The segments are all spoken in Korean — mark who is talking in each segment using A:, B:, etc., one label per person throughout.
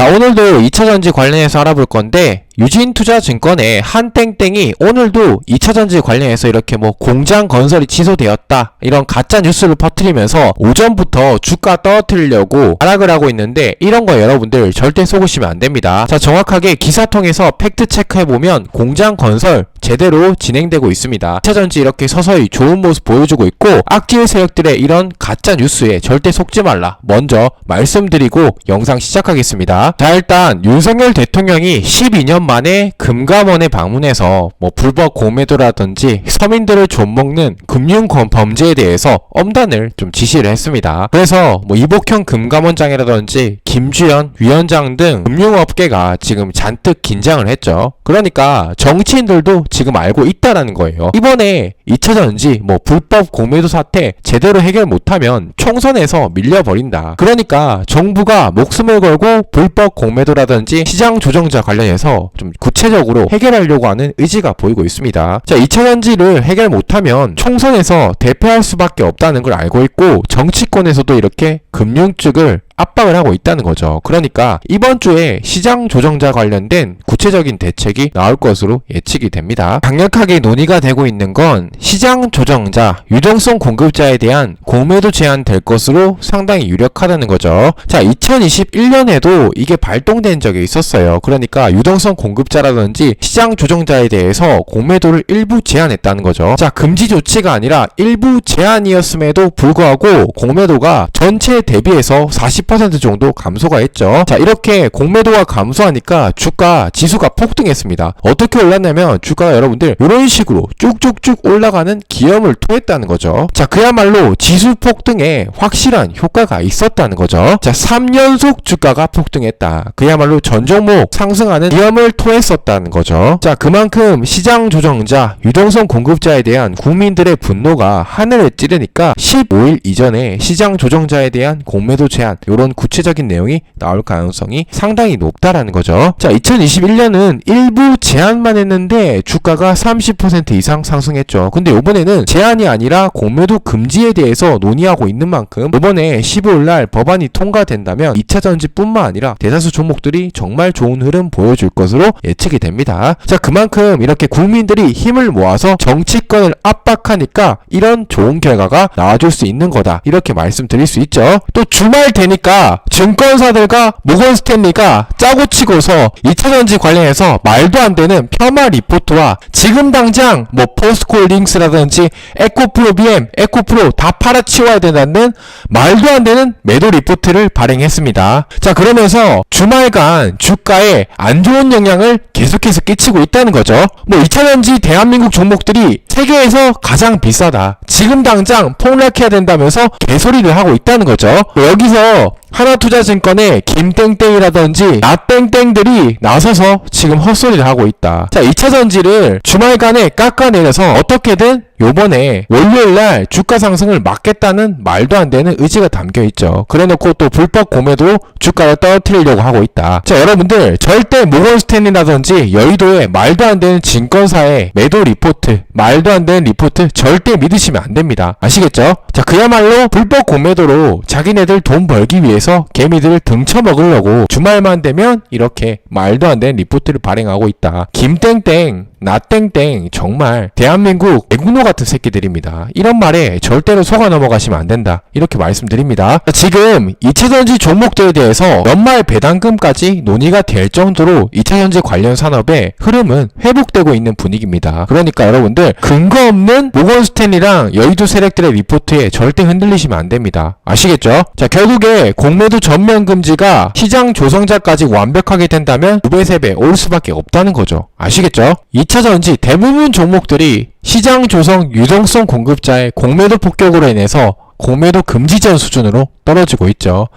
A: 자, 오늘도 2차전지 관련해서 알아볼 건데, 유진투자증권의 한땡땡이 오늘도 2차전지 관련해서 이렇게 뭐 공장 건설이 취소되었다 이런 가짜 뉴스를 퍼뜨리면서 오전부터 주가 떨어뜨리려고 하락을 하고 있는데, 이런 거 여러분들 절대 속으시면 안 됩니다. 자, 정확하게 기사 통해서 팩트 체크해보면 공장 건설 제대로 진행되고 있습니다. 2차전지 이렇게 서서히 좋은 모습 보여주고 있고, 악질 세력들의 이런 가짜 뉴스에 절대 속지 말라 먼저 말씀드리고 영상 시작하겠습니다. 자, 일단 윤석열 대통령이 12년 만에 금감원에 방문해서 뭐 불법 공매도라든지 서민들을 좀먹는 금융 범죄에 대해서 엄단을 좀 지시를 했습니다. 그래서 뭐 이복형 금감원장이라든지 김주현 위원장 등 금융업계가 지금 잔뜩 긴장을 했죠. 그러니까 정치인들도 지금 알고 있다라는 거예요. 이번에 2차전지 뭐 불법 공매도 사태 제대로 해결 못하면 총선에서 밀려버린다. 그러니까 정부가 목숨을 걸고 불법 공매도라든지 시장 조정자 관련해서 좀 구체적으로 해결하려고 하는 의지가 보이고 있습니다. 자, 2차전지를 해결 못하면 총선에서 대패할 수밖에 없다는 걸 알고 있고, 정치권에서도 이렇게 금융 쪽을 압박을 하고 있다는 거죠. 그러니까 이번 주에 시장 조정자 관련된 구체적인 대책이 나올 것으로 예측이 됩니다. 강력하게 논의가 되고 있는 건 시장 조정자, 유동성 공급자에 대한 공매도 제한 될 것으로 상당히 유력하다는 거죠. 자, 2021년에도 이게 발동된 적이 있었어요. 그러니까 유동성 공급자라든지 시장 조정자에 대해서 공매도를 일부 제한했다는 거죠. 자, 금지 조치가 아니라 일부 제한이었음에도 불구하고 공매도가 전체 대비해서 40% 정도 감소가 했죠. 자, 이렇게 공매도가 감소하니까 주가 지수가 폭등했습니다. 어떻게 올랐냐면 주가가 여러분들 이런 식으로 쭉쭉쭉 올라가는 기염을 토했다는 거죠. 자, 그야말로 지수 폭등에 확실한 효과가 있었다는 거죠. 자, 3연속 주가가 폭등했다. 그야말로 전 종목 상승하는 기염을 토했었다는 거죠. 자, 그만큼 시장 조정자, 유동성 공급자에 대한 국민들의 분노가 하늘을 찌르니까 15일 이전에 시장 조정자에 대한 공매도 제한, 이런 구체적인 내용이 나올 가능성이 상당히 높다라는 거죠. 자, 2021년은 일부 제한만 했는데 주가가 30% 이상 상승했죠. 근데 이번에는 제한이 아니라 공매도 금지에 대해서 논의하고 있는 만큼 이번에 15일날 법안이 통과된다면 2차전지뿐만 아니라 대다수 종목들이 정말 좋은 흐름 보여줄 것으로 예측이 됩니다. 자, 그만큼 이렇게 국민들이 힘을 모아서 정치권을 압박하니까 이런 좋은 결과가 나와줄 수 있는 거다, 이렇게 말씀드릴 수 있죠. 또 주말 되니까 증권사들과 모건스탠리가 짜고 치고서 2차전지 관련해서 말도 안 되는 폄하 리포트와 지금 당장 뭐 포스코홀딩스라든지 에코프로 BM, 에코프로 다 팔아치워야 된다는 말도 안 되는 매도 리포트를 발행했습니다. 자, 그러면서 주말간 주가에 안 좋은 영향을 계속해서 끼치고 있다는 거죠. 뭐 2차전지 대한민국 종목들이 세계에서 가장 비싸다, 지금 당장 폭락해야 된다면서 개소리를 하고 있다는 거죠. 여기서 하나투자증권의 김땡땡이라든지 나땡땡들이 나서서 지금 헛소리를 하고 있다. 자, 2차전지를 주말간에 깎아내려서 어떻게든 요번에 월요일날 주가 상승을 막겠다는 말도 안 되는 의지가 담겨있죠. 그래놓고 또 불법 공매도 주가를 떨어뜨리려고 하고 있다. 자, 여러분들 절대 모건스탠리라든지 여의도의 말도 안 되는 증권사의 매도 리포트, 말도 안 되는 리포트 절대 믿으시면 안 됩니다. 아시겠죠? 자, 그야말로 불법 공매도로 자기네들 돈 벌기 위해서 개미들을 등쳐먹으려고 주말만 되면 이렇게 말도 안 되는 리포트를 발행하고 있다. 김땡땡, 나땡땡 정말 대한민국 애국노 같은 새끼들입니다. 이런 말에 절대로 속아 넘어가시면 안 된다, 이렇게 말씀드립니다. 지금 2차전지 종목들에 대해서 연말 배당금까지 논의가 될 정도로 2차전지 관련 산업의 흐름은 회복되고 있는 분위기입니다. 그러니까 여러분들 근거 없는 모건스탠리랑 여의도 세력들의 리포트에 절대 흔들리시면 안 됩니다. 아시겠죠? 자, 결국에 공매도 전면 금지가 시장 조성자까지 완벽하게 된다면 2배, 3배 올 수밖에 없다는 거죠. 아시겠죠? 2차전지 대부분 종목들이 시장 조성 유동성 공급자의 공매도 폭격으로 인해서 공매도 금지전 수준으로 떨어지고 있죠.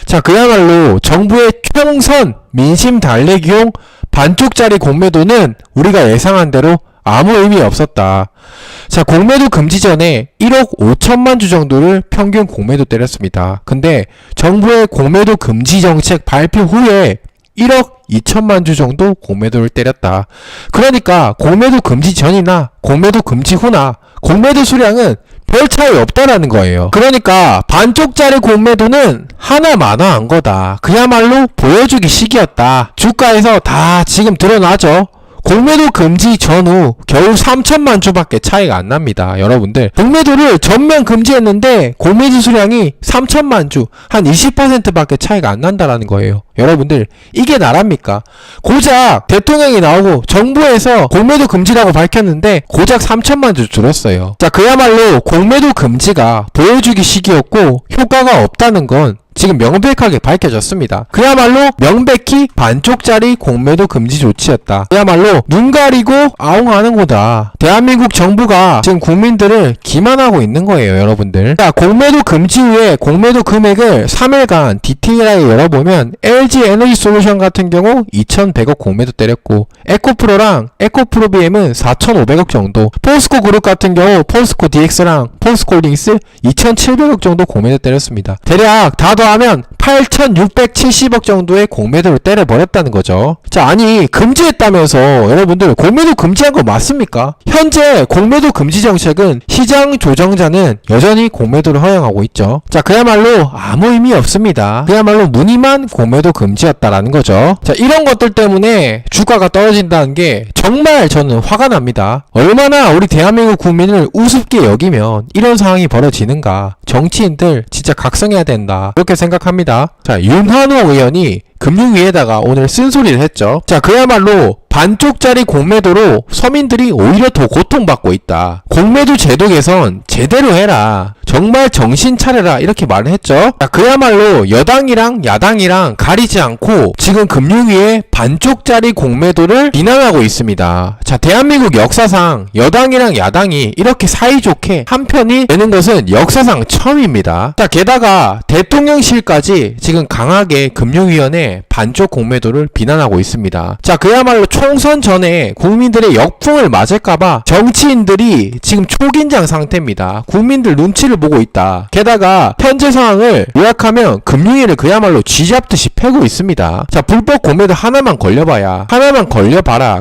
A: 자, 그야말로 정부의 총선 민심 달래기용 반쪽짜리 공매도는 우리가 예상한 대로 아무 의미 없었다. 자, 공매도 금지 전에 1억 5천만 주 정도를 평균 공매도 때렸습니다. 근데 정부의 공매도 금지 정책 발표 후에 1억 2천만 주 정도 공매도를 때렸다. 그러니까 공매도 금지 전이나 공매도 금지 후나 공매도 수량은 별 차이 없다라는 거예요. 그러니까 반쪽짜리 공매도는 하나마나한 거다. 그야말로 보여주기 식이었다. 주가에서 다 지금 드러나죠. 공매도 금지 전후 겨우 3천만 주밖에 차이가 안 납니다. 여러분들 공매도를 전면 금지했는데 공매도 수량이 3천만 주, 한 20%밖에 차이가 안 난다라는 거예요. 여러분들 이게 나랍니까? 고작 대통령이 나오고 정부에서 공매도 금지라고 밝혔는데 고작 3천만 주 줄었어요. 자, 그야말로 공매도 금지가 보여주기 식이었고 효과가 없다는 건 지금 명백하게 밝혀졌습니다. 그야말로 명백히 반쪽짜리 공매도 금지 조치였다. 그야말로 눈 가리고 아웅하는 거다. 대한민국 정부가 지금 국민들을 기만하고 있는 거예요, 여러분들. 자, 공매도 금지 후에 공매도 금액을 3일간 디테일하게 열어보면 LG 에너지 솔루션 같은 경우 2,100억 공매도 때렸고, 에코프로랑 에코프로 BM은 4,500억 정도, 포스코 그룹 같은 경우 포스코 DX랑 포스코 홀딩스 2,700억 정도 공매도 때렸습니다. 대략 다 더하면 8,670억 정도의 공매도를 때려버렸다는 거죠. 자, 아니 금지했다면서 여러분들 공매도 금지한 거 맞습니까? 현재 공매도 금지 정책은 시장 조정자는 여전히 공매도를 허용하고 있죠. 자, 그야말로 아무 의미 없습니다. 그야말로 무늬만 공매도 금지였다라는 거죠. 자, 이런 것들 때문에 주가가 떨어진다는 게 정말 저는 화가 납니다. 얼마나 우리 대한민국 국민을 우습게 여기면 이런 상황이 벌어지는가. 정치인들 진짜 각성해야 된다, 이렇게 생각합니다. 자, 윤한호 의원이 금융위에다가 오늘 쓴소리를 했죠. 자, 그야말로 반쪽짜리 공매도로 서민들이 오히려 더 고통받고 있다. 공매도 제도 개선 제대로 해라. 정말 정신 차려라, 이렇게 말을 했죠. 자, 그야말로 여당이랑 야당이랑 가리지 않고 지금 금융위에 반쪽짜리 공매도를 비난하고 있습니다. 자, 대한민국 역사상 여당이랑 야당이 이렇게 사이좋게 한 편이 되는 것은 역사상 처음입니다. 자, 게다가 대통령실까지 지금 강하게 금융위원회 반쪽 공매도를 비난하고 있습니다. 자, 그야말로 총선 전에 국민들의 역풍을 맞을까봐 정치인들이 지금 초긴장 상태입니다. 국민들 눈치를 보고 있다. 게다가 현재 상황을 요약하면 금융위를 그야말로 쥐잡듯이 패고 있습니다. 자, 불법 공매도 하나만 걸려봐라.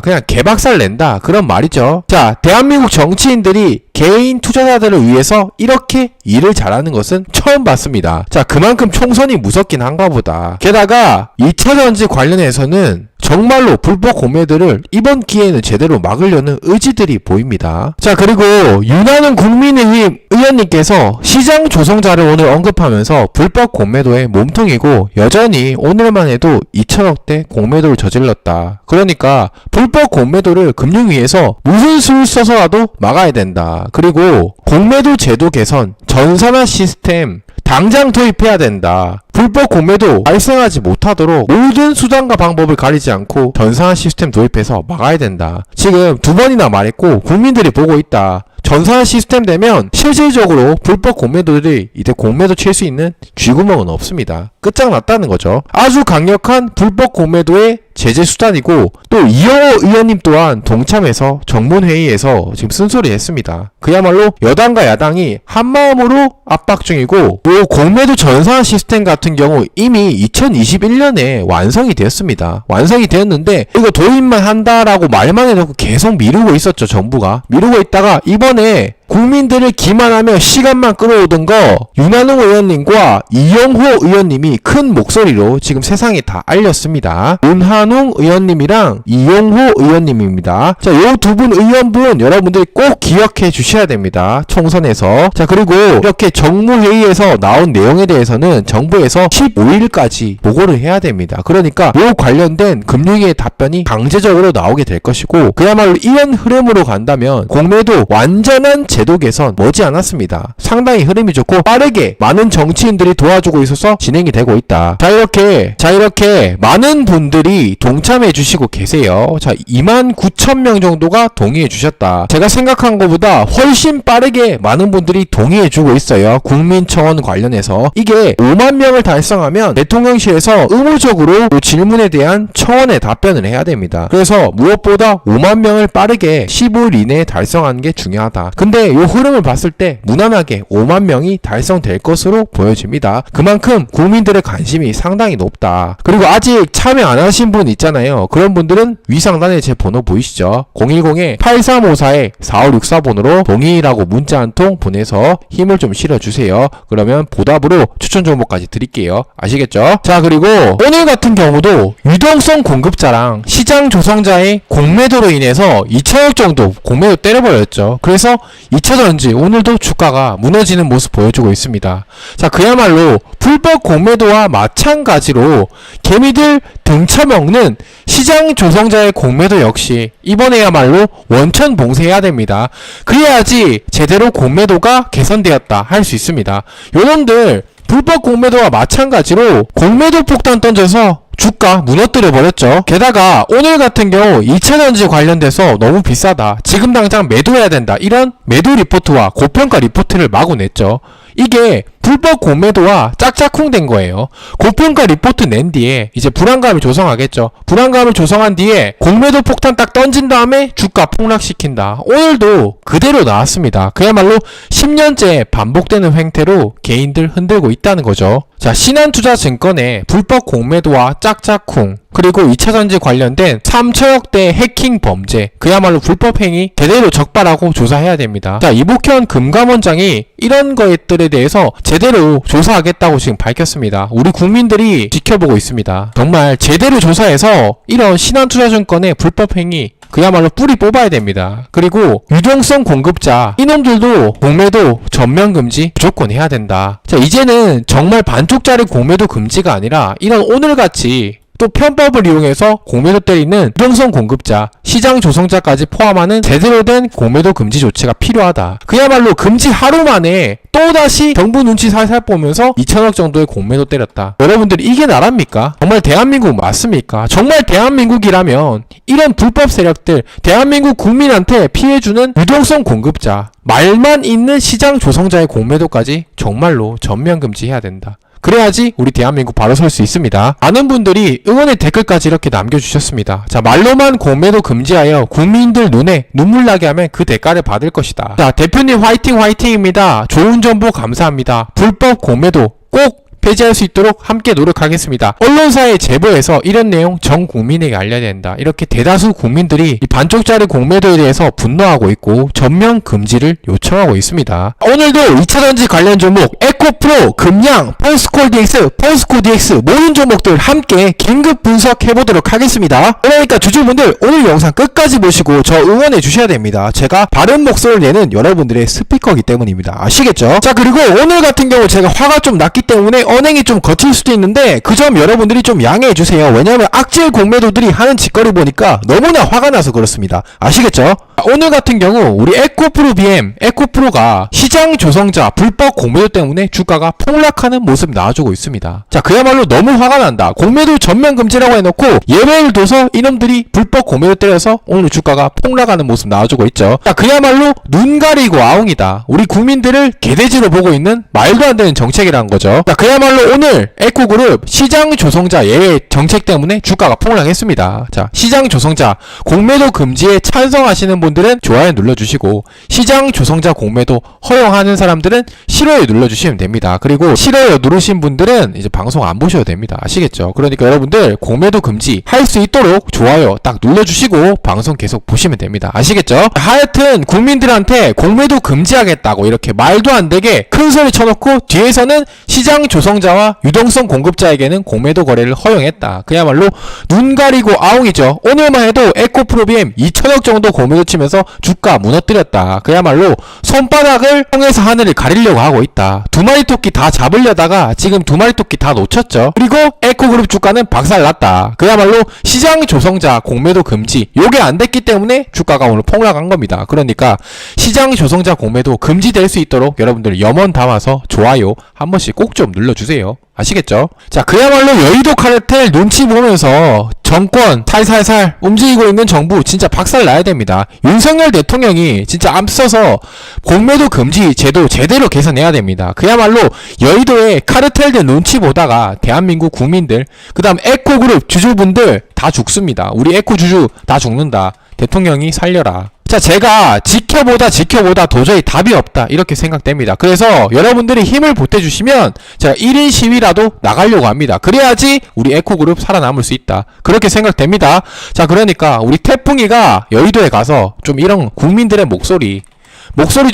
A: 그냥 개박살 낸다, 그런 말이죠. 자, 대한민국 정치인들이 개인 투자자들을 위해서 이렇게 일을 잘하는 것은 처음 봤습니다. 자, 그만큼 총선이 무섭긴 한가 보다. 게다가 2차전지 관련해서는 정말로 불법 공매도를 이번 기회에는 제대로 막으려는 의지들이 보입니다. 자, 그리고 윤한홍 국민의힘 의원님께서 시장 조성자를 오늘 언급하면서 불법 공매도의 몸통이고 여전히 오늘만 해도 2천억대 공매도를 저질렀다. 그러니까 불법 공매도를 금융위에서 무슨 수를 써서라도 막아야 된다. 그리고 공매도 제도 개선, 전산화 시스템 당장 도입해야 된다. 불법 공매도 발생하지 못하도록 모든 수단과 방법을 가리지 않고 전산화 시스템 도입해서 막아야 된다. 지금 2번이나 말했고 국민들이 보고 있다. 전산화 시스템 되면 실질적으로 불법 공매도들이 이제 공매도 칠 수 있는 쥐구멍은 없습니다. 끝장났다는 거죠. 아주 강력한 불법 공매도의 제재 수단이고, 또 이영호 의원님 또한 동참해서 정문회의에서 지금 쓴소리 했습니다. 그야말로 여당과 야당이 한마음으로 압박 중이고, 요 공매도 전산화 시스템 같은 경우 이미 2021년에 완성이 되었습니다. 완성이 되었는데 이거 도입만 한다라고 말만 해놓고 계속 미루고 있었죠. 정부가 미루고 있다가 이번에 국민들을 기만하며 시간만 끌어오던 거 윤한홍 의원님과 이영호 의원님이 큰 목소리로 지금 세상에 다 알렸습니다. 윤한홍 의원님이랑 이영호 의원님입니다. 자, 요 두 분 의원분 여러분들이 꼭 기억해 주셔야 됩니다. 총선에서. 자, 그리고 이렇게 정무회의에서 나온 내용에 대해서는 정부에서 15일까지 보고를 해야 됩니다. 그러니까 요 관련된 금융위의 답변이 강제적으로 나오게 될 것이고, 그야말로 이런 흐름으로 간다면 공매도 완전한 제도 개선 머지않았습니다. 상당히 흐름이 좋고 빠르게 많은 정치인들이 도와주고 있어서 진행이 되고 있다. 자, 이렇게 많은 분들이 동참해 주시고 계세요. 자, 29,000명 정도가 동의해 주셨다. 제가 생각한 것보다 훨씬 빠르게 많은 분들이 동의해 주고 있어요. 국민청원 관련해서 이게 5만 명을 달성하면 대통령실에서 의무적으로 이 질문에 대한 청원에 답변을 해야 됩니다. 그래서 무엇보다 5만 명을 빠르게 15일 이내에 달성하는 게 중요하다. 근데 근데 요 흐름을 봤을 때 무난하게 5만 명이 달성될 것으로 보여집니다. 그만큼 국민들의 관심이 상당히 높다. 그리고 아직 참여 안 하신 분 있잖아요. 그런 분들은 위상단에 제 번호 보이시죠? 010-8354-4564번으로 동의라고 문자 한 통 보내서 힘을 좀 실어주세요. 그러면 보답으로 추천 정보까지 드릴게요. 아시겠죠? 자, 그리고 오늘 같은 경우도 유동성 공급자랑 시장 조성자의 공매도로 인해서 2천억 정도 공매도 때려버렸죠. 그래서 2차전지 오늘도 주가가 무너지는 모습 보여주고 있습니다. 자, 그야말로 불법 공매도와 마찬가지로 개미들 등쳐먹는 시장 조성자의 공매도 역시 이번에야말로 원천 봉쇄해야 됩니다. 그래야지 제대로 공매도가 개선되었다 할 수 있습니다. 요놈들 불법 공매도와 마찬가지로 공매도 폭탄 던져서 주가 무너뜨려 버렸죠. 게다가 오늘 같은 경우 2차전지 관련돼서 너무 비싸다, 지금 당장 매도해야 된다, 이런 매도 리포트와 고평가 리포트를 마구 냈죠. 이게 불법 공매도와 짝짝쿵 된 거예요. 고평가 리포트 낸 뒤에 이제 불안감을 조성하겠죠. 불안감을 조성한 뒤에 공매도 폭탄 딱 던진 다음에 주가 폭락시킨다. 오늘도 그대로 나왔습니다. 그야말로 10년째 반복되는 행태로 개인들 흔들고 있다는 거죠. 자, 신한투자증권의 불법 공매도와 짝짝쿵, 그리고 2차전지 관련된 3천억대 해킹 범죄, 그야말로 불법 행위 제대로 적발하고 조사해야 됩니다. 자, 이복현 금감원장이 이런 것들에 대해서 제대로 조사하겠다고 지금 밝혔습니다. 우리 국민들이 지켜보고 있습니다. 정말 제대로 조사해서 이런 신한투자증권의 불법 행위 그야말로 뿌리 뽑아야 됩니다. 그리고 유동성 공급자 이놈들도 공매도 전면 금지 무조건 해야 된다. 자, 이제는 정말 반쪽짜리 공매도 금지가 아니라 이런 오늘같이 또 편법을 이용해서 공매도 때리는 유동성 공급자, 시장 조성자까지 포함하는 제대로 된 공매도 금지 조치가 필요하다. 그야말로 금지 하루 만에 또다시 정부 눈치 살살 보면서 2천억 정도의 공매도 때렸다. 여러분들 이게 나랍니까? 정말 대한민국 맞습니까? 정말 대한민국이라면 이런 불법 세력들, 대한민국 국민한테 피해주는 유동성 공급자, 말만 있는 시장 조성자의 공매도까지 정말로 전면 금지해야 된다. 그래야지 우리 대한민국 바로 설 수 있습니다. 많은 분들이 응원의 댓글까지 이렇게 남겨주셨습니다. 자, 말로만 공매도 금지하여 국민들 눈에 눈물 나게 하면 그 대가를 받을 것이다. 자, 대표님 화이팅 화이팅입니다. 좋은 정보 감사합니다. 불법 공매도 꼭 폐지할 수 있도록 함께 노력하겠습니다. 언론사의 제보에서 이런 내용 전 국민에게 알려야 된다. 이렇게 대다수 국민들이 이 반쪽짜리 공매도에 대해서 분노하고 있고 전면 금지를 요청하고 있습니다. 오늘도 2차전지 관련 종목 에코프로, 금양, 포스콜 DX, 포스코 DX 모든 종목들 함께 긴급 분석해보도록 하겠습니다. 그러니까 주주분들 오늘 영상 끝까지 보시고 저 응원해 주셔야 됩니다. 제가 바른 목소리를 내는 여러분들의 스피커이기 때문입니다. 아시겠죠? 자, 그리고 오늘 같은 경우 제가 화가 좀 났기 때문에 언행이 좀 거칠 수도 있는데 그 점 여러분들이 좀 양해해 주세요. 왜냐하면 악질 공매도들이 하는 짓거리 보니까 너무나 화가 나서 그렇습니다. 아시겠죠? 오늘 같은 경우 우리 에코프로 BM, 에코프로가 시장 조성자 불법 공매도 때문에 주가가 폭락하는 모습 나와주고 있습니다. 자, 그야말로 너무 화가 난다. 공매도 전면 금지라고 해놓고 예외를 둬서 이놈들이 불법 공매도 때려서 오늘 주가가 폭락하는 모습 나와주고 있죠. 자, 그야말로 눈 가리고 아웅이다. 우리 국민들을 개돼지로 보고 있는 말도 안 되는 정책이라는 거죠. 자, 그야말로 오늘 에코그룹 시장 조성자 예외 정책 때문에 주가가 폭락했습니다. 자, 시장 조성자 공매도 금지에 찬성하시는 분들은 좋아요 눌러주시고, 시장 조성자 공매도 허용하는 사람들은 싫어요 눌러주시면 됩니다. 그리고 싫어요 누르신 분들은 이제 방송 안 보셔도 됩니다. 아시겠죠? 그러니까 여러분들 공매도 금지 할 수 있도록 좋아요 딱 눌러주시고 방송 계속 보시면 됩니다. 아시겠죠? 하여튼 국민들한테 공매도 금지하겠다고 이렇게 말도 안 되게 큰 소리 쳐놓고 뒤에서는 시장 조성자와 유동성 공급자에게는 공매도 거래를 허용했다. 그야말로 눈 가리고 아웅이죠. 오늘만 해도 에코프로비엠 2천억 정도 공매도 치면서 주가 무너뜨렸다. 그야말로 손바닥을 통해서 하늘을 가리려고 하고 있다. 두 마리 토끼 다 잡으려다가 지금 두 마리 토끼 다 놓쳤죠. 그리고 에코그룹 주가는 박살났다. 그야말로 시장 조성자 공매도 금지 요게 안 됐기 때문에 주가가 오늘 폭락한 겁니다. 그러니까 시장 조성자 공매도 금지될 수 있도록 여러분들 염원 담아서 좋아요 한 번씩 꼭 좀 눌러주세요. 아시겠죠? 자, 그야말로 여의도 카르텔 눈치 보면서 정권 살살살 움직이고 있는 정부 진짜 박살 나야 됩니다. 윤석열 대통령이 진짜 앞서서 공매도 금지 제도 제대로 개선해야 됩니다. 그야말로 여의도의 카르텔들 눈치 보다가 대한민국 국민들, 그 다음 에코그룹 주주분들 다 죽습니다. 우리 에코 주주 다 죽는다. 대통령이 살려라. 자, 제가 지켜보다 도저히 답이 없다 이렇게 생각됩니다. 그래서 여러분들이 힘을 보태주시면 제가 1인 시위라도 나가려고 합니다. 그래야지 우리 에코그룹 살아남을 수 있다 그렇게 생각됩니다. 자, 그러니까 우리 태풍이가 여의도에 가서 좀 이런 국민들의 목소리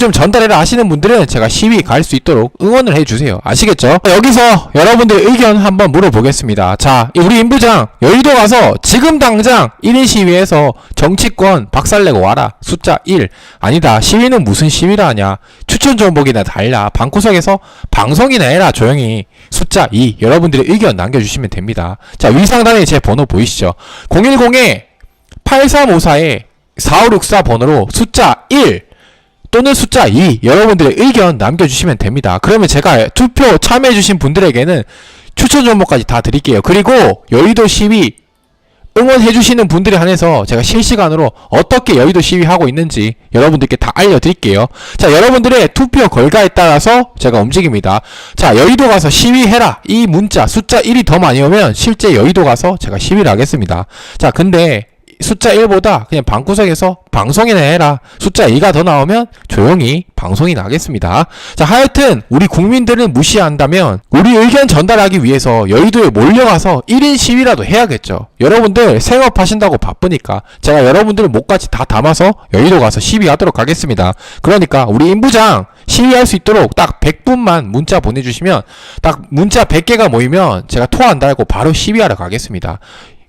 A: 좀 전달해라 하시는 분들은 제가 시위 갈 수 있도록 응원을 해주세요. 아시겠죠? 여기서 여러분들의 의견 한번 물어보겠습니다. 자, 우리 임부장 여의도 가서 지금 당장 1인 시위에서 정치권 박살내고 와라. 숫자 1. 아니다. 시위는 무슨 시위라 하냐. 추천 정보기나 달라. 방구석에서 방송이나 해라. 조용히. 숫자 2. 여러분들의 의견 남겨주시면 됩니다. 자, 위상단에 제 번호 보이시죠? 010-8354-4564 번호로 숫자 1 또는 숫자 2 여러분들의 의견 남겨주시면 됩니다. 그러면 제가 투표 참여해주신 분들에게는 추천 정보까지 다 드릴게요. 그리고 여의도 시위 응원해주시는 분들에 한해서 제가 실시간으로 어떻게 여의도 시위하고 있는지 여러분들께 다 알려드릴게요. 자, 여러분들의 투표 결과에 따라서 제가 움직입니다. 자, 여의도 가서 시위해라 이 문자 숫자 1이 더 많이 오면 실제 여의도 가서 제가 시위를 하겠습니다. 자, 근데 숫자 1보다 그냥 방구석에서 방송이나 해라. 숫자 2가 더 나오면 조용히 방송이 나겠습니다. 자, 하여튼 우리 국민들을 무시한다면 우리 의견 전달하기 위해서 여의도에 몰려가서 1인 시위라도 해야겠죠. 여러분들 생업하신다고 바쁘니까 제가 여러분들 목까지 다 담아서 여의도 가서 시위하도록 하겠습니다. 그러니까 우리 임부장 시위할 수 있도록 딱 100분만 문자 보내주시면 딱 문자 100개가 모이면 제가 토한다 하고 바로 시위하러 가겠습니다.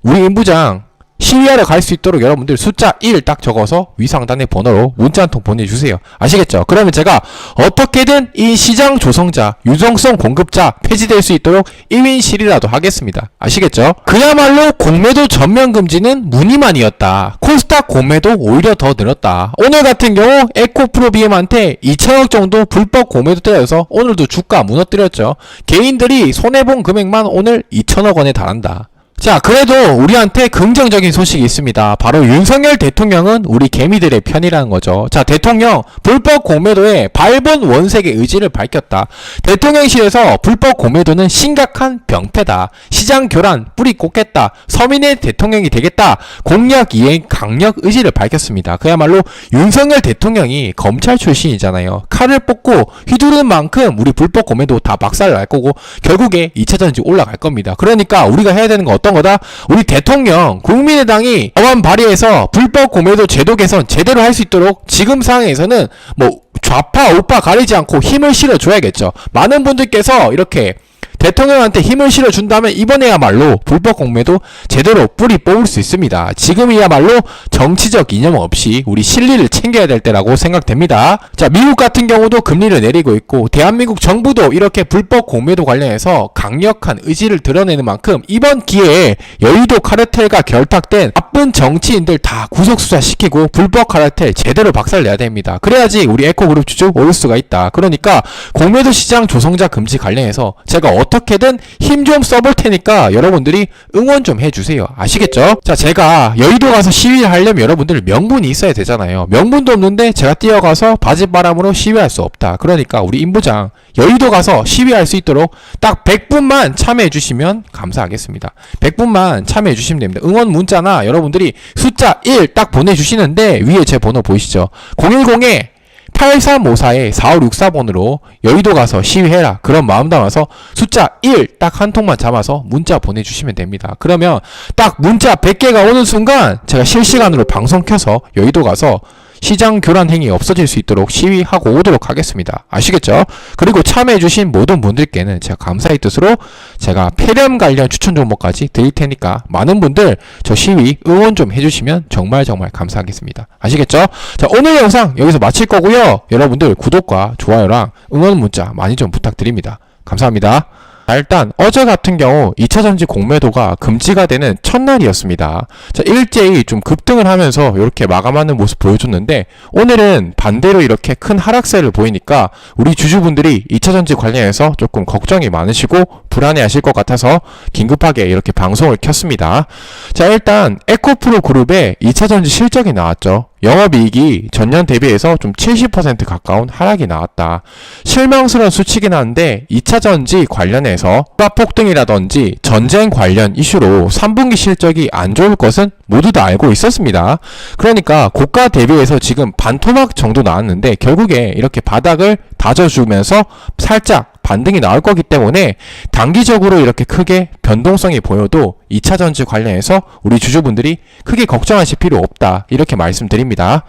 A: 우리 임부장 시위하러 갈 수 있도록 여러분들 숫자 1 딱 적어서 위상단의 번호로 문자 한 통 보내주세요. 아시겠죠? 그러면 제가 어떻게든 이 시장 조성자, 유정성 공급자 폐지될 수 있도록 1인실이라도 하겠습니다. 아시겠죠? 그야말로 공매도 전면 금지는 무늬만이었다. 코스닥 공매도 오히려 더 늘었다. 오늘 같은 경우 에코프로비엠한테 2천억 정도 불법 공매도 때려서 오늘도 주가 무너뜨렸죠. 개인들이 손해본 금액만 오늘 2천억 원에 달한다. 자, 그래도 우리한테 긍정적인 소식이 있습니다. 바로 윤석열 대통령은 우리 개미들의 편이라는 거죠. 자, 대통령 불법 공매도에 발본 원색의 의지를 밝혔다. 대통령실에서 불법 공매도는 심각한 병폐다. 시장 교란 뿌리 꽂겠다. 서민의 대통령이 되겠다. 공약 이행 강력 의지를 밝혔습니다. 그야말로 윤석열 대통령이 검찰 출신이잖아요. 칼을 뽑고 휘두르는 만큼 우리 불법 공매도 다 박살을 날 거고 결국에 2차전지 올라갈 겁니다. 그러니까 우리가 해야 되는 건 어떤 거다? 우리 대통령 국민의당이 법안 발의해서 불법 공매도 제도 개선 제대로 할 수 있도록 지금 상황에서는 뭐 좌파 우파 가리지 않고 힘을 실어줘야겠죠. 많은 분들께서 이렇게 대통령한테 힘을 실어준다면 이번에야말로 불법 공매도 제대로 뿌리 뽑을 수 있습니다. 지금이야말로 정치적 이념 없이 우리 실리를 챙겨야 될 때라고 생각됩니다. 자, 미국 같은 경우도 금리를 내리고 있고 대한민국 정부도 이렇게 불법 공매도 관련해서 강력한 의지를 드러내는 만큼 이번 기회에 여의도 카르텔과 결탁된 나쁜 정치인들 다 구속수사시키고 불법 카르텔 제대로 박살내야 됩니다. 그래야지 우리 에코그룹 주주 오를 수가 있다. 그러니까 공매도 시장 조성자 금지 관련해서 제가 어떻게든 힘 좀 써볼 테니까 여러분들이 응원 좀 해주세요. 아시겠죠? 자, 제가 여의도 가서 시위를 하려면 여러분들 명분이 있어야 되잖아요. 명분도 없는데 제가 뛰어가서 바짓바람으로 시위할 수 없다. 그러니까 우리 임부장 여의도 가서 시위할 수 있도록 딱 100분만 참여해 주시면 감사하겠습니다. 100분만 참여해 주시면 됩니다. 응원 문자나 여러분들이 숫자 1 딱 보내주시는데 위에 제 번호 보이시죠? 010에 8354-4564번으로 여의도 가서 시위해라. 그런 마음 담아서 숫자 1 딱 한 통만 잡아서 문자 보내주시면 됩니다. 그러면 딱 문자 100개가 오는 순간 제가 실시간으로 방송 켜서 여의도 가서 시장 교란 행위 없어질 수 있도록 시위하고 오도록 하겠습니다. 아시겠죠? 그리고 참여해주신 모든 분들께는 제가 감사의 뜻으로 제가 폐렴 관련 추천 정보까지 드릴 테니까 많은 분들 저 시위 응원 좀 해주시면 정말 감사하겠습니다. 아시겠죠? 자, 오늘 영상 여기서 마칠 거고요. 여러분들 구독과 좋아요랑 응원 문자 많이 좀 부탁드립니다. 감사합니다. 일단 어제 같은 경우 2차전지 공매도가 금지가 되는 첫날이었습니다. 자, 일제히 좀 급등을 하면서 이렇게 마감하는 모습 보여줬는데 오늘은 반대로 이렇게 큰 하락세를 보이니까 우리 주주분들이 2차전지 관련해서 조금 걱정이 많으시고 불안해하실 것 같아서 긴급하게 이렇게 방송을 켰습니다. 자, 일단 에코프로 그룹의 2차전지 실적이 나왔죠. 영업이익이 전년 대비해서 좀 70% 가까운 하락이 나왔다. 실망스러운 수치긴 한데 2차전지 관련해서 주가 폭등이라든지 전쟁 관련 이슈로 3분기 실적이 안 좋을 것은 모두 다 알고 있었습니다. 그러니까 고가 대비해서 지금 반토막 정도 나왔는데 결국에 이렇게 바닥을 다져주면서 살짝 반등이 나올 거기 때문에 단기적으로 이렇게 크게 변동성이 보여도 2차전지 관련해서 우리 주주분들이 크게 걱정하실 필요 없다, 이렇게 말씀드립니다.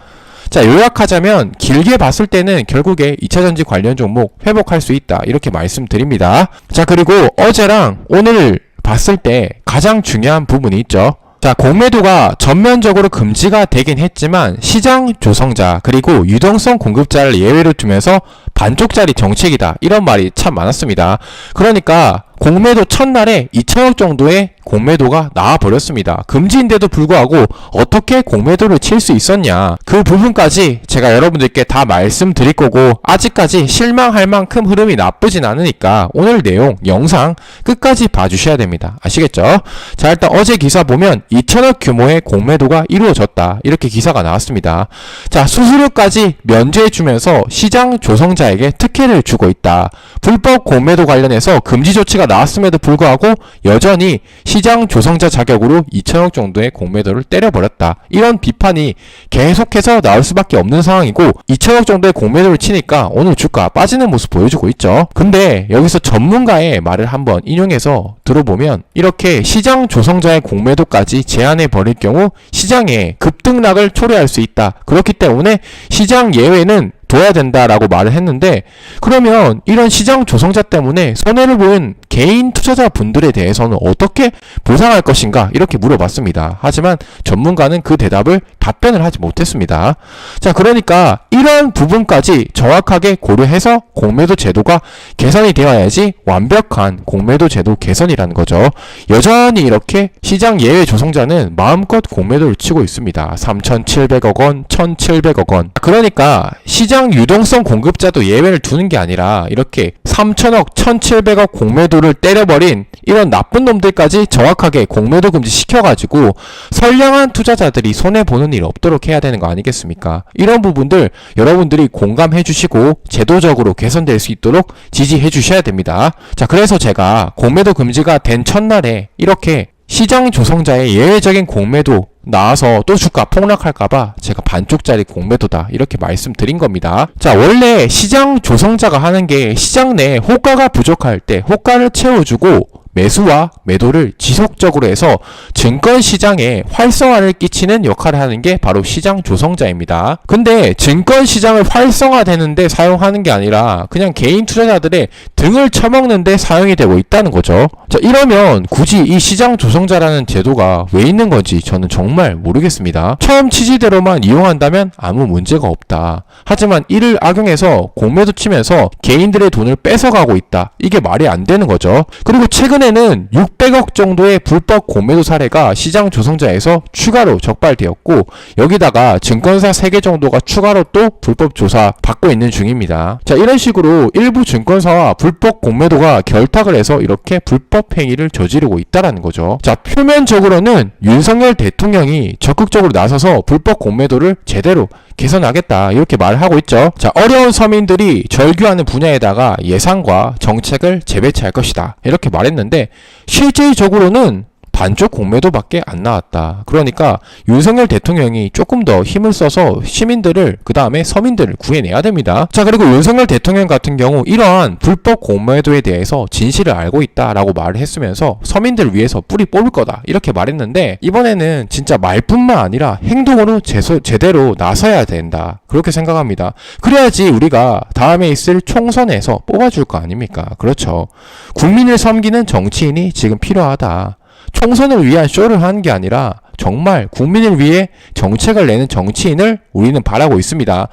A: 자, 요약하자면 길게 봤을 때는 결국에 2차전지 관련 종목 회복할 수 있다, 이렇게 말씀드립니다. 자, 그리고 어제랑 오늘 봤을 때 가장 중요한 부분이 있죠. 자, 공매도가 전면적으로 금지가 되긴 했지만 시장 조성자 그리고 유동성 공급자를 예외로 두면서 반쪽짜리 정책이다, 이런 말이 참 많았습니다. 그러니까 공매도 첫날에 2천억 정도의 공매도가 나와버렸습니다. 금지인데도 불구하고 어떻게 공매도를 칠 수 있었냐, 그 부분까지 제가 여러분들께 다 말씀드릴 거고, 아직까지 실망할 만큼 흐름이 나쁘진 않으니까 오늘 내용 영상 끝까지 봐주셔야 됩니다. 아시겠죠? 자, 일단 어제 기사 보면 2천억 규모의 공매도가 이루어졌다, 이렇게 기사가 나왔습니다. 자, 수수료까지 면제해주면서 시장 조성자에게 특혜를 주고 있다. 불법 공매도 관련해서 금지 조치가 나왔음에도 불구하고 여전히 시장 조성자 자격으로 2천억 정도의 공매도를 때려버렸다, 이런 비판이 계속해서 나올 수밖에 없는 상황이고, 2천억 정도의 공매도를 치니까 오늘 주가 빠지는 모습 보여주고 있죠. 근데 여기서 전문가의 말을 한번 인용해서 들어보면 이렇게 시장 조성자의 공매도까지 제한해 버릴 경우 시장에 급등락을 초래할 수 있다. 그렇기 때문에 시장 예외는 둬야 된다라고 말을 했는데, 그러면 이런 시장 조성자 때문에 손해를 보인 개인 투자자 분들에 대해서는 어떻게 보상할 것인가, 이렇게 물어봤습니다. 하지만 전문가는 그 대답을 답변을 하지 못했습니다. 자, 그러니까 이런 부분까지 정확하게 고려해서 공매도 제도가 개선이 되어야지 완벽한 공매도 제도 개선이라는 거죠. 여전히 이렇게 시장 예외 조성자는 마음껏 공매도를 치고 있습니다. 3,700억 원, 1,700억 원. 그러니까 시장 유동성 공급자도 예외를 두는 게 아니라 이렇게 3천억, 1,700억 공매도를 때려버린 이런 나쁜 놈들까지 정확하게 공매도 금지 시켜가지고 선량한 투자자들이 손해보는 일 없도록 해야 되는 거 아니겠습니까? 이런 부분들 여러분들이 공감해 주시고 제도적으로 개선될 수 있도록 지지해 주셔야 됩니다. 자, 그래서 제가 공매도 금지가 된 첫날에 이렇게 시장 조성자의 예외적인 공매도 나와서 또 주가 폭락할까봐 제가 반쪽짜리 공매도다, 이렇게 말씀드린 겁니다. 자, 원래 시장 조성자가 하는 게 시장 내에 호가가 부족할 때 호가를 채워주고 매수와 매도를 지속적으로 해서 증권시장에 활성화를 끼치는 역할을 하는 게 바로 시장 조성자입니다. 근데 증권시장을 활성화되는데 사용하는 게 아니라 그냥 개인 투자자들의 등을 쳐먹는데 사용이 되고 있다는 거죠. 자, 이러면 굳이 이 시장 조성자라는 제도가 왜 있는 건지 저는 정말 모르겠습니다. 처음 취지대로만 이용한다면 아무 문제가 없다. 하지만 이를 악용해서 공매도 치면서 개인들의 돈을 뺏어가고 있다. 이게 말이 안 되는 거죠. 그리고 최근에는 600억 정도의 불법 공매도 사례가 시장 조성자에서 추가로 적발되었고, 여기다가 증권사 3개 정도가 추가로 또 불법 조사 받고 있는 중입니다. 자, 이런 식으로 일부 증권사와 불법 공매도가 결탁을 해서 이렇게 불법 행위를 저지르고 있다는 거죠. 자, 표면적으로는 윤석열 대통령이 적극적으로 나서서 불법 공매도를 제대로 개선하겠다, 이렇게 말을 하고 있죠. 자, 어려운 서민들이 절규하는 분야에다가 예산과 정책을 재배치할 것이다, 이렇게 말했는데 실질적으로는 반쪽 공매도밖에 안 나왔다. 그러니까 윤석열 대통령이 조금 더 힘을 써서 시민들을, 그 다음에 서민들을 구해내야 됩니다. 자, 그리고 윤석열 대통령 같은 경우 이러한 불법 공매도에 대해서 진실을 알고 있다라고 말을 했으면서 서민들을 위해서 뿌리 뽑을 거다, 이렇게 말했는데 이번에는 진짜 말뿐만 아니라 행동으로 제대로 나서야 된다, 그렇게 생각합니다. 그래야지 우리가 다음에 있을 총선에서 뽑아줄 거 아닙니까? 그렇죠. 국민을 섬기는 정치인이 지금 필요하다. 총선을 위한 쇼를 하는 게 아니라 정말 국민을 위해 정책을 내는 정치인을 우리는 바라고 있습니다.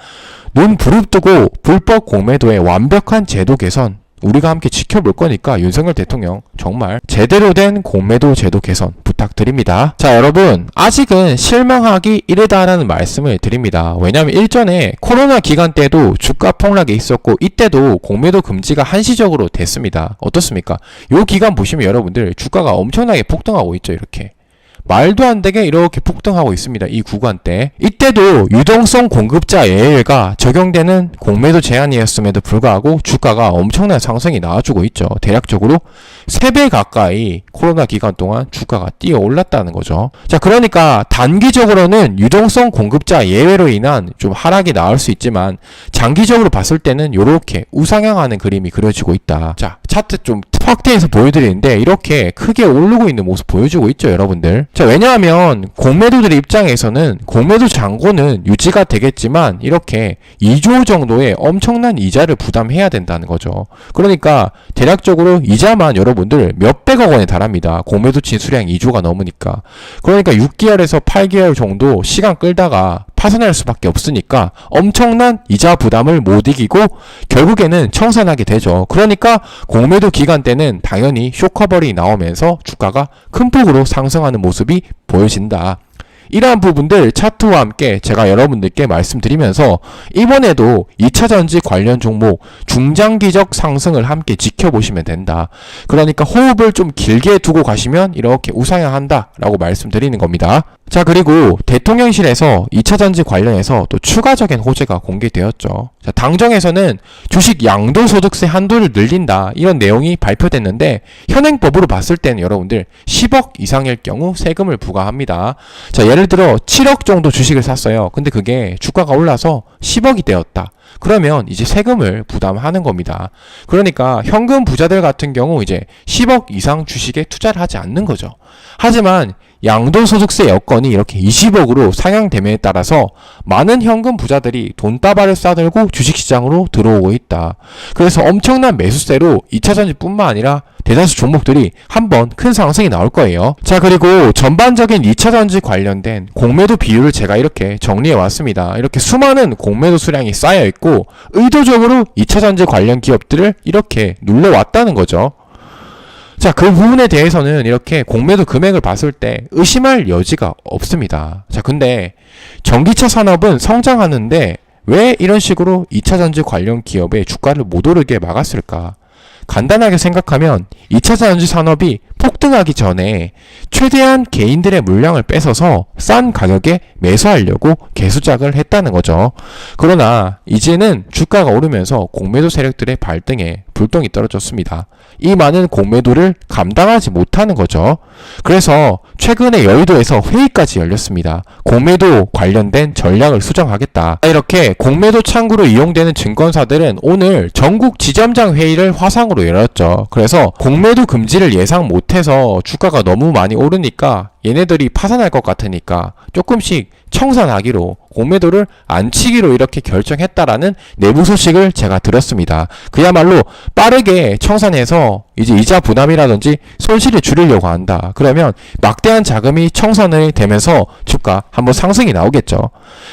A: 눈 부릅뜨고 불법 공매도의 완벽한 제도 개선 우리가 함께 지켜볼 거니까 윤석열 대통령 정말 제대로 된 공매도 제도 개선 부탁드립니다. 자, 여러분, 아직은 실망하기 이르다라는 말씀을 드립니다. 왜냐하면 일전에 코로나 기간 때도 주가 폭락이 있었고 이때도 공매도 금지가 한시적으로 됐습니다. 어떻습니까? 요 기간 보시면 여러분들 주가가 엄청나게 폭등하고 있죠. 이렇게 말도 안 되게 이렇게 폭등하고 있습니다. 이 구간대. 이때도 유동성 공급자 예외가 적용되는 공매도 제한이었음에도 불구하고 주가가 엄청난 상승이 나와주고 있죠. 대략적으로 3배 가까이 코로나 기간 동안 주가가 뛰어 올랐다는 거죠. 자, 그러니까 단기적으로는 유동성 공급자 예외로 인한 좀 하락이 나올 수 있지만 장기적으로 봤을 때는 이렇게 우상향하는 그림이 그려지고 있다. 자, 차트 좀 확대해서 보여드리는데 이렇게 크게 오르고 있는 모습 보여주고 있죠, 여러분들. 자, 왜냐하면 공매도들 입장에서는 공매도 잔고는 유지가 되겠지만 이렇게 2조 정도의 엄청난 이자를 부담해야 된다는 거죠. 그러니까 대략적으로 이자만 여러분들 몇백억 원에 달합니다. 공매도 진수량 2조가 넘으니까. 그러니까 6개월에서 8개월 정도 시간 끌다가 파산할 수밖에 없으니까 엄청난 이자 부담을 못 이기고 결국에는 청산하게 되죠. 그러니까 공매도 기간 때는 당연히 쇼커버리 나오면서 주가가 큰 폭으로 상승하는 모습이 보여진다. 이러한 부분들 차트와 함께 제가 여러분들께 말씀드리면서 이번에도 2차전지 관련 종목 중장기적 상승을 함께 지켜보시면 된다. 그러니까 호흡을 좀 길게 두고 가시면 이렇게 우상향한다 라고 말씀드리는 겁니다. 자, 그리고 대통령실에서 2차전지 관련해서 또 추가적인 호재가 공개되었죠. 자, 당정에서는 주식 양도소득세 한도를 늘린다 이런 내용이 발표됐는데 현행법으로 봤을 때는 여러분들 10억 이상일 경우 세금을 부과합니다. 자, 예를 들어 7억 정도 주식을 샀어요. 근데 그게 주가가 올라서 10억이 되었다. 그러면 이제 세금을 부담하는 겁니다. 그러니까 현금 부자들 같은 경우 이제 10억 이상 주식에 투자를 하지 않는 거죠. 하지만 양도소득세 여건이 이렇게 20억으로 상향됨에 따라서 많은 현금 부자들이 돈다발을 싸들고 주식시장으로 들어오고 있다. 그래서 엄청난 매수세로 2차전지뿐만 아니라 대다수 종목들이 한번 큰 상승이 나올 거예요. 자, 그리고 전반적인 2차전지 관련된 공매도 비율을 제가 이렇게 정리해 왔습니다. 이렇게 수많은 공매도 수량이 쌓여 있고 의도적으로 2차전지 관련 기업들을 이렇게 눌러왔다는 거죠. 자, 그 부분에 대해서는 이렇게 공매도 금액을 봤을 때 의심할 여지가 없습니다. 자, 근데 전기차 산업은 성장하는데 왜 이런 식으로 2차전지 관련 기업의 주가를 못 오르게 막았을까? 간단하게 생각하면 2차전지 산업이 폭등하기 전에 최대한 개인들의 물량을 뺏어서 싼 가격에 매수하려고 개수작을 했다는 거죠. 그러나 이제는 주가가 오르면서 공매도 세력들의 발등에 불똥이 떨어졌습니다. 이 많은 공매도를 감당하지 못하는 거죠. 그래서 최근에 여의도에서 회의까지 열렸습니다. 공매도 관련된 전략을 수정하겠다. 이렇게 공매도 창구로 이용되는 증권사들은 오늘 전국 지점장 회의를 화상으로 열었죠. 그래서 공매도 금지를 예상 못해서 주가가 너무 많이 오르니까 얘네들이 파산할 것 같으니까 조금씩 청산하기로 공매도를 안 치기로 이렇게 결정했다라는 내부 소식을 제가 들었습니다. 그야말로 빠르게 청산해서 이제 이자 부담이라든지 손실을 줄이려고 한다. 그러면 막대한 자금이 청산이 되면서 주가 한번 상승이 나오겠죠.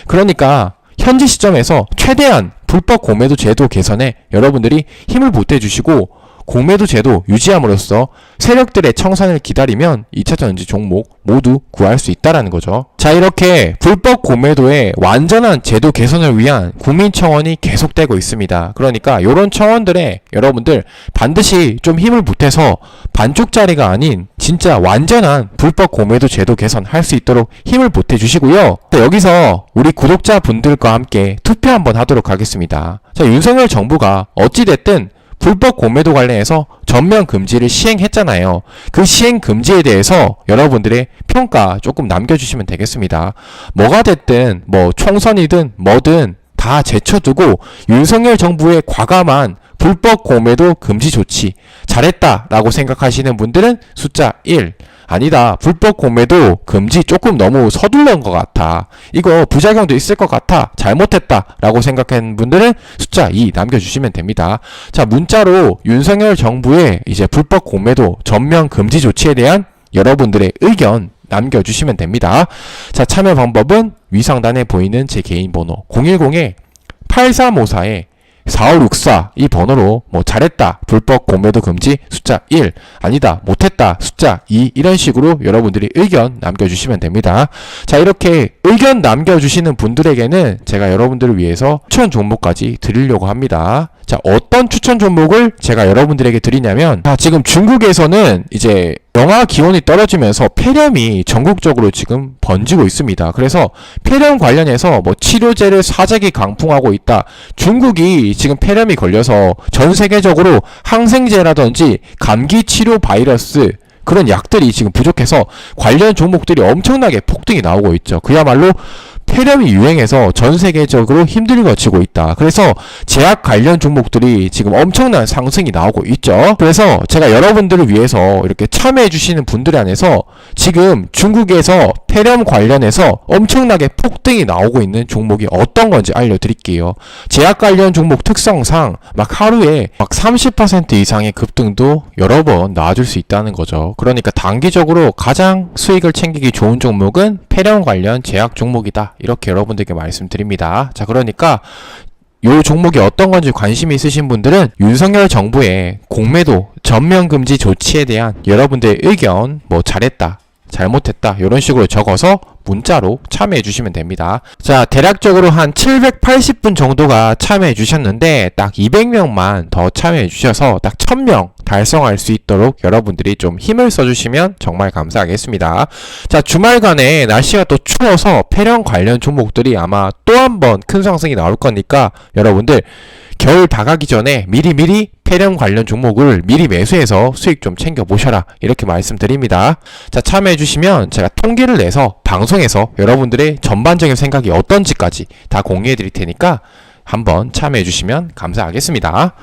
A: 그러니까 현재 시점에서 최대한 불법 공매도 제도 개선에 여러분들이 힘을 보태주시고 공매도 제도 유지함으로써 세력들의 청산을 기다리면 2차전지 종목 모두 구할 수 있다라는 거죠. 자, 이렇게 불법 공매도의 완전한 제도 개선을 위한 국민청원이 계속되고 있습니다. 그러니까 이런 청원들에 여러분들 반드시 좀 힘을 보태서 반쪽짜리가 아닌 진짜 완전한 불법 공매도 제도 개선할 수 있도록 힘을 보태주시고요. 자, 여기서 우리 구독자분들과 함께 투표 한번 하도록 하겠습니다. 자, 윤석열 정부가 어찌됐든 불법 공매도 관련해서 전면 금지를 시행했잖아요. 그 시행 금지에 대해서 여러분들의 평가 조금 남겨주시면 되겠습니다. 뭐가 됐든 뭐 총선이든 뭐든 다 제쳐두고 윤석열 정부의 과감한 불법 공매도 금지 조치 잘했다라고 생각하시는 분들은 숫자 1, 아니다, 불법 공매도 금지 조금 너무 서둘른 것 같아, 이거 부작용도 있을 것 같아, 잘못했다 라고 생각하는 분들은 숫자 2 남겨주시면 됩니다. 자, 문자로 윤석열 정부의 이제 불법 공매도 전면 금지 조치에 대한 여러분들의 의견 남겨주시면 됩니다. 자, 참여 방법은 위상단에 보이는 제 개인 번호 010-8354에 4564 이 번호로 뭐 잘했다, 불법 공매도 금지 숫자 1, 아니다, 못했다 숫자 2 이런 식으로 여러분들이 의견 남겨주시면 됩니다. 자, 이렇게 의견 남겨주시는 분들에게는 제가 여러분들을 위해서 추천 종목까지 드리려고 합니다. 자, 어떤 추천 종목을 제가 여러분들에게 드리냐면, 자, 지금 중국에서는 이제 영하 기온이 떨어지면서 폐렴이 전국적으로 지금 번지고 있습니다. 그래서 폐렴 관련해서 뭐 치료제를 사재기 강풍하고 있다. 중국이 지금 폐렴이 걸려서 전 세계적으로 항생제라든지 감기 치료 바이러스 그런 약들이 지금 부족해서 관련 종목들이 엄청나게 폭등이 나오고 있죠. 그야말로 폐렴이 유행해서 전 세계적으로 힘들어지고 있다. 그래서 제약 관련 종목들이 지금 엄청난 상승이 나오고 있죠. 그래서 제가 여러분들을 위해서 이렇게 참여해 주시는 분들 안에서 지금 중국에서 폐렴 관련해서 엄청나게 폭등이 나오고 있는 종목이 어떤 건지 알려드릴게요. 제약 관련 종목 특성상 막 하루에 막 30% 이상의 급등도 여러 번 나와줄 수 있다는 거죠. 그러니까 단기적으로 가장 수익을 챙기기 좋은 종목은 폐렴 관련 제약 종목이다. 이렇게 여러분들께 말씀드립니다. 자, 그러니까 요 종목이 어떤 건지 관심이 있으신 분들은 윤석열 정부의 공매도 전면 금지 조치에 대한 여러분들의 의견, 뭐 잘했다, 잘못했다 이런 식으로 적어서 문자로 참여해 주시면 됩니다. 자, 대략적으로 한 780분 정도가 참여해 주셨는데 딱 200명만 더 참여해 주셔서 딱 1000명 달성할 수 있도록 여러분들이 좀 힘을 써주시면 정말 감사하겠습니다. 자, 주말간에 날씨가 또 추워서 폐렴 관련 종목들이 아마 또 한 번 큰 상승이 나올 거니까 여러분들 겨울 다가기 전에 미리미리 폐렴 관련 종목을 미리 매수해서 수익 좀 챙겨보셔라 이렇게 말씀드립니다. 자, 참여해주시면 제가 통계를 내서 방송에서 여러분들의 전반적인 생각이 어떤지까지 다 공유해 드릴 테니까 한번 참여해주시면 감사하겠습니다.